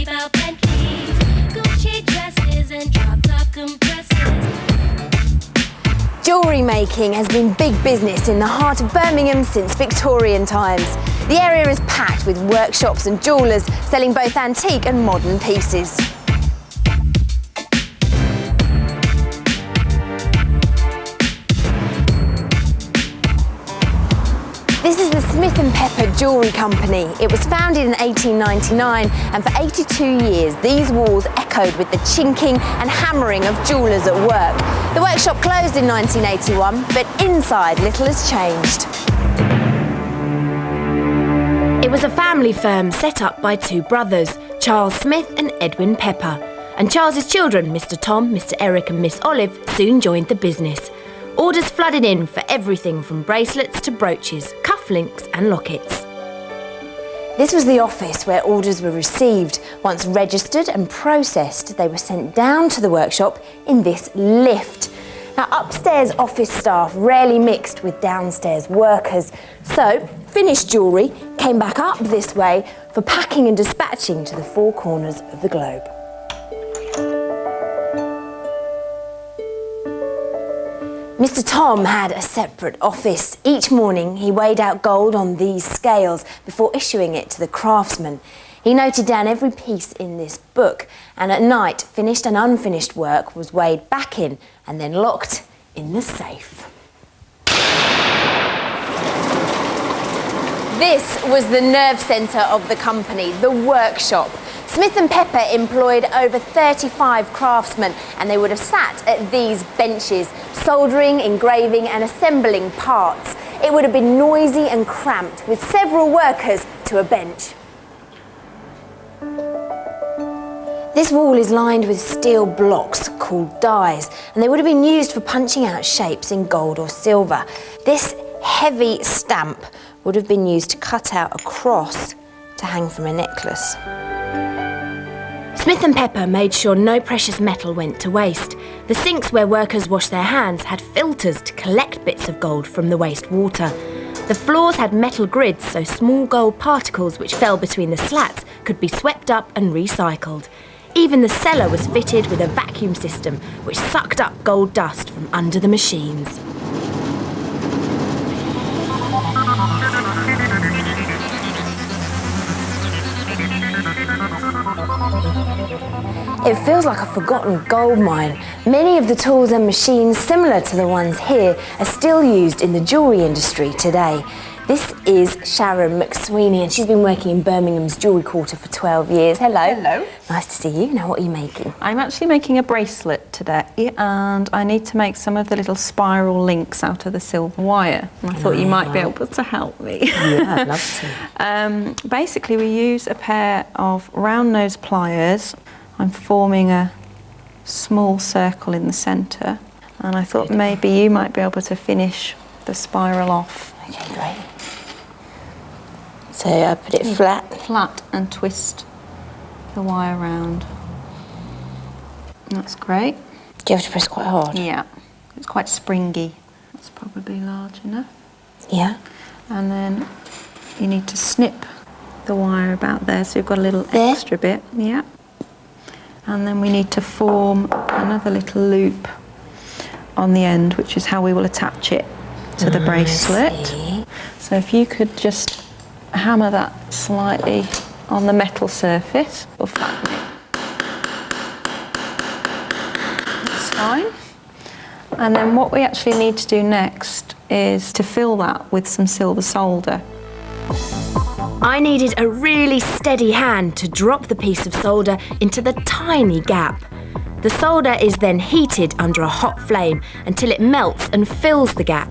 T-Bow Bentleys, Gucci dresses and drop-top compresses. Jewellery making has been big business in the heart of Birmingham since Victorian times. The area is packed with workshops and jewellers selling both antique and modern pieces. This is the Smith & Pepper Jewellery Company. It was founded in 1899 and for 82 years these walls echoed with the chinking and hammering of jewellers at work. The workshop closed in 1981, but inside little has changed. It was a family firm set up by two brothers, Charles Smith and Edwin Pepper. And Charles's children, Mr. Tom, Mr. Eric and Miss Olive, soon joined the business. Orders flooded in for everything from bracelets to brooches, cufflinks and lockets. This was the office where orders were received. Once registered and processed, they were sent down to the workshop in this lift. Now, upstairs office staff rarely mixed with downstairs workers, so finished jewellery came back up this way for packing and dispatching to the four corners of the globe. Mr. Tom had a separate office. Each morning he weighed out gold on these scales before issuing it to the craftsman. He noted down every piece in this book, and at night finished and unfinished work was weighed back in and then locked in the safe. This was the nerve centre of the company, the workshop. Smith & Pepper employed over 35 craftsmen, and they would have sat at these benches, soldering, engraving and assembling parts. It would have been noisy and cramped, with several workers to a bench. This wall is lined with steel blocks called dies, and they would have been used for punching out shapes in gold or silver. This heavy stamp would have been used to cut out a cross to hang from a necklace. Smith & Pepper made sure no precious metal went to waste. The sinks where workers washed their hands had filters to collect bits of gold from the wastewater. The floors had metal grids so small gold particles which fell between the slats could be swept up and recycled. Even the cellar was fitted with a vacuum system which sucked up gold dust from under the machines. It feels like a forgotten gold mine. Many of the tools and machines similar to the ones here are still used in the jewellery industry today. This is Sharon McSweeney, and she's been working in Birmingham's jewellery quarter for 12 years. Hello. Hello. Nice to see you. Now, what are you making? I'm actually making a bracelet today, and I need to make some of the little spiral links out of the silver wire. And I thought you might be able to help me. Yeah, I'd love to. Basically, we use a pair of round nose pliers. I'm forming a small circle in the centre, and I thought maybe you might be able to finish the spiral off. Okay, great. So I put it flat? Flat, and twist the wire round. That's great. Do you have to press quite hard? Yeah, it's quite springy. That's probably large enough. Yeah. And then you need to snip the wire about there, so you've got a little extra bit. Yeah. And then we need to form another little loop on the end, which is how we will attach it to the bracelet. So if you could just hammer that slightly on the metal surface or flatten it. That's fine. And then what we actually need to do next is to fill that with some silver solder. I needed a really steady hand to drop the piece of solder into the tiny gap. The solder is then heated under a hot flame until it melts and fills the gap.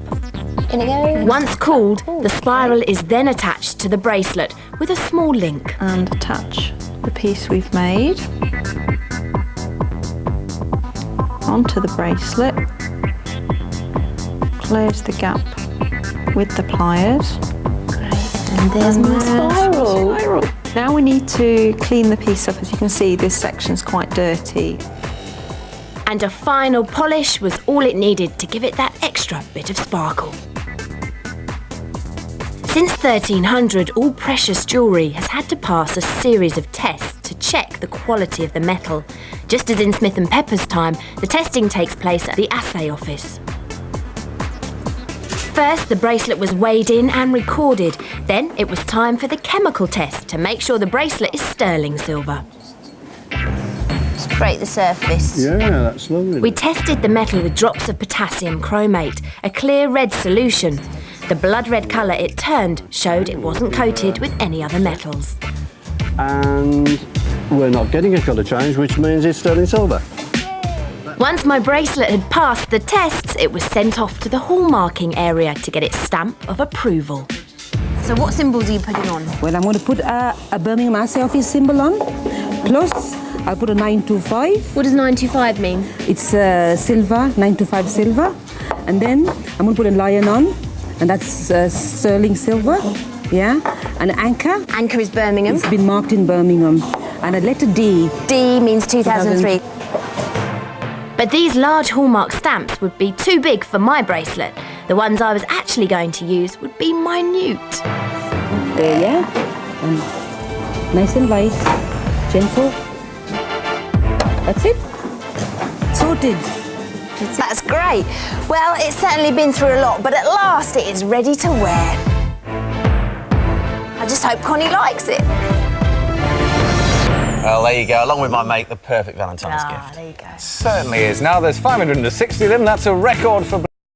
In it goes. Once cooled, the spiral is then attached to the bracelet with a small link. And attach the piece we've made onto the bracelet. Close the gap with the pliers. And there's my spiral. Now we need to clean the piece up. As you can see, this section's quite dirty. And a final polish was all it needed to give it that extra bit of sparkle. Since 1300, all precious jewellery has had to pass a series of tests to check the quality of the metal. Just as in Smith and Pepper's time, the testing takes place at the assay office. First, the bracelet was weighed in and recorded. Then it was time for the chemical test to make sure the bracelet is sterling silver. Just break the surface. Yeah, that's lovely. We tested the metal with drops of potassium chromate, a clear red solution. The blood red colour it turned showed it wasn't coated with any other metals. And we're not getting a colour change, which means it's sterling silver. Once my bracelet had passed the tests, it was sent off to the hallmarking area to get its stamp of approval. So what symbols are you putting on? Well, I'm going to put a Birmingham Assay Office symbol on. Plus, I'll put a 925. What does 925 mean? It's silver, 925 silver. And then I'm going to put a lion on, and that's sterling silver. Yeah. And anchor. Anchor is Birmingham. It's been marked in Birmingham. And a letter D. D means 2003. But these large hallmark stamps would be too big for my bracelet. The ones I was actually going to use would be minute. There, yeah. And nice and light, gentle. That's it. Sorted. That's great. Well, it's certainly been through a lot, but at last it is ready to wear. I just hope Connie likes it. Well, there you go. Along with my mate, the perfect Valentine's gift. There you go. Certainly is. Now there's 560 of them. That's a record for